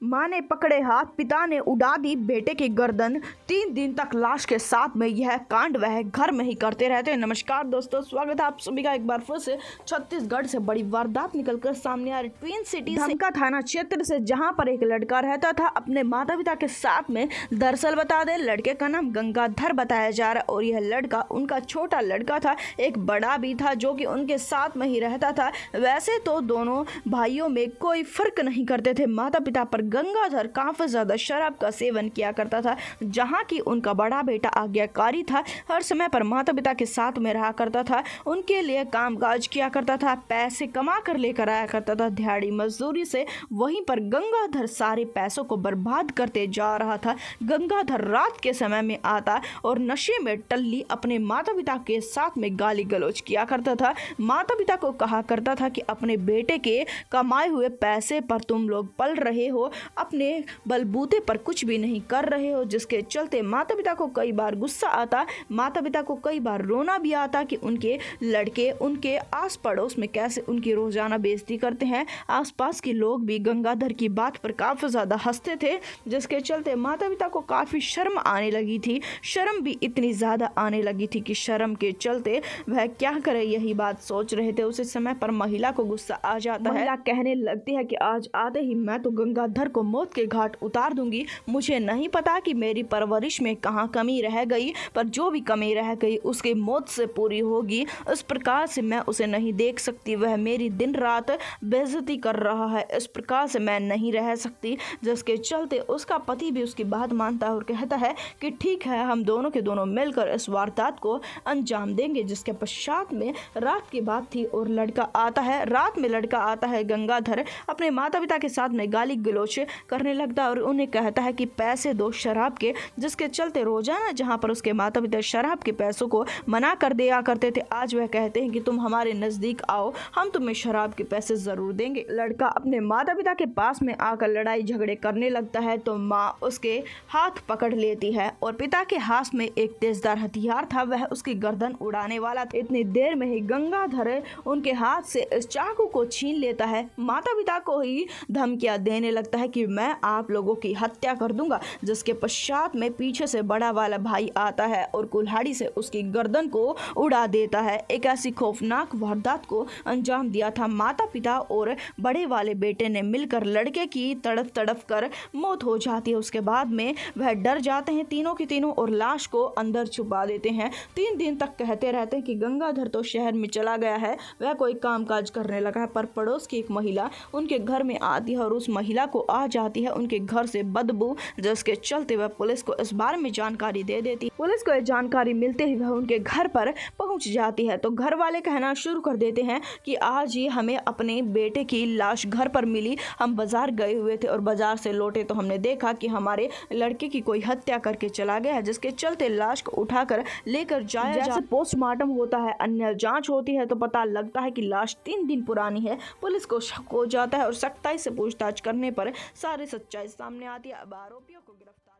मां ने पकड़े हाथ, पिता ने उड़ा दी बेटे की गर्दन। 3 दिन तक लाश के साथ में यह कांड वह घर में ही करते रहते हैं। नमस्कार दोस्तों, स्वागत है आप सभी का एक बार फिर से। छत्तीसगढ़ से बड़ी वारदात निकलकर सामने आ रही। ट्विन सिटी धमका थाना क्षेत्र से, जहां पर एक लड़का रहता था अपने माता पिता के साथ में। दरअसल बता दें, लड़के का नाम गंगाधर बताया जा रहा है और यह लड़का उनका छोटा लड़का था। एक बड़ा भी था जो कि उनके साथ में ही रहता था। वैसे तो दोनों भाइयों में कोई फर्क नहीं करते थे माता पिता पर। गंगाधर काफी ज्यादा शराब का सेवन किया करता था, जहां की उनका बड़ा बेटा आज्ञाकारी था। हर समय पर माता पिता के साथ में रहा करता था, उनके लिए कामकाज किया करता था, पैसे कमा कर लेकर आया करता था दिहाड़ी मजदूरी से। वहीं पर गंगाधर सारे पैसों को बर्बाद करते जा रहा था। गंगाधर रात के समय में आता और नशे में टल्ली अपने माता पिता के साथ में गाली गलौज किया करता था। माता पिता को कहा करता था कि अपने बेटे के कमाए हुए पैसे पर तुम लोग पल रहे हो, अपने बलबूते पर कुछ भी नहीं कर रहे हो, जिसके चलते माता पिता को कई बार गुस्सा आता। माता पिता को कई बार रोना भी आता कि उनके लड़के उनके आस पड़ोस में कैसे उनकी रोजाना बेइज्जती करते हैं। आसपास के लोग भी गंगाधर की बात पर काफी ज्यादा हंसते थे, जिसके चलते माता पिता को काफी शर्म आने लगी थी। शर्म भी इतनी ज्यादा आने लगी थी कि शर्म के चलते वह क्या करे यही बात सोच रहे थे। उसी समय पर महिला को गुस्सा आ जाता है। महिला कहने लगती है कि आज आते ही मैं तो गंगाधर को मौत के घाट उतार दूंगी। मुझे नहीं पता कि मेरी परवरिश में कहाँ कमी रह गई, पर जो भी कमी रह गई उसकी मौत से पूरी होगी। इस प्रकार से मैं उसे नहीं देख सकती, वह मेरी दिन रात बेइज्जती कर रहा है, इस प्रकार से मैं नहीं रह सकती। जिसके चलते उसका पति भी उसकी बात मानता है और कहता है कि ठीक है, हम दोनों के दोनों मिलकर इस वारदात को अंजाम देंगे। जिसके पश्चात में रात की बात थी और लड़का आता है। रात में लड़का आता है, गंगाधर अपने माता पिता के साथ में गाली गलौज करने लगता है और उन्हें कहता है कि पैसे दो शराब के। जिसके चलते रोजाना जहां पर उसके माता पिता शराब के पैसों को मना कर दिया करते थे, आज वह कहते हैं कि तुम हमारे नजदीक आओ, हम तुम्हें शराब के पैसे जरूर देंगे। लड़का अपने माता पिता के पास में आकर लड़ाई झगड़े करने लगता है तो माँ उसके हाथ पकड़ लेती है और पिता के हाथ में एक तेजदार हथियार था, वह उसकी गर्दन उड़ाने वाला था। इतनी देर में ही गंगाधर उनके हाथ से इस चाकू को छीन लेता है। माता पिता को ही धमकियां देने लगता है कि मैं आप लोगों की हत्या कर दूंगा। जिसके पश्चात में पीछे से बड़ा वाला भाई आता है और कुल्हाड़ी से उसकी गर्दन को उड़ा देता है। एक ऐसी खौफनाक वारदात को अंजाम दिया था। माता पिता और बड़े वाले बेटे ने मिलकर लड़के की तड़प तड़प कर मौत हो जाती है। उसके बाद में वह डर जाते हैं तीनों की तीनों और लाश को अंदर छुपा देते हैं। 3 दिन तक कहते रहते हैं कि गंगाधर तो शहर में चला गया है, वह कोई कामकाज करने लगा है। पर पड़ोस की एक महिला उनके घर में आती है और उस महिला को आ जाती है उनके घर से बदबू, जिसके चलते वह पुलिस को इस बारे में जानकारी दे देती। पुलिस को यह जानकारी मिलते ही वह उनके घर पर पहुंच जाती है तो घर वाले कहना शुरू कर देते हैं कि आज ही हमें अपने बेटे की लाश घर पर मिली। हम बाजार गए हुए थे और बाजार से लौटे तो हमने देखा कि हमारे लड़के की कोई हत्या करके चला गया है। जिसके चलते लाश को उठाकर लेकर जाया पोस्टमार्टम होता है, अन्य जांच होती है तो पता लगता है कि लाश 3 दिन पुरानी है। पुलिस को शक हो जाता है और सख्ताई से पूछताछ करने पर सारी सच्चाई सामने आती है। अब आरोपियों को गिरफ्तार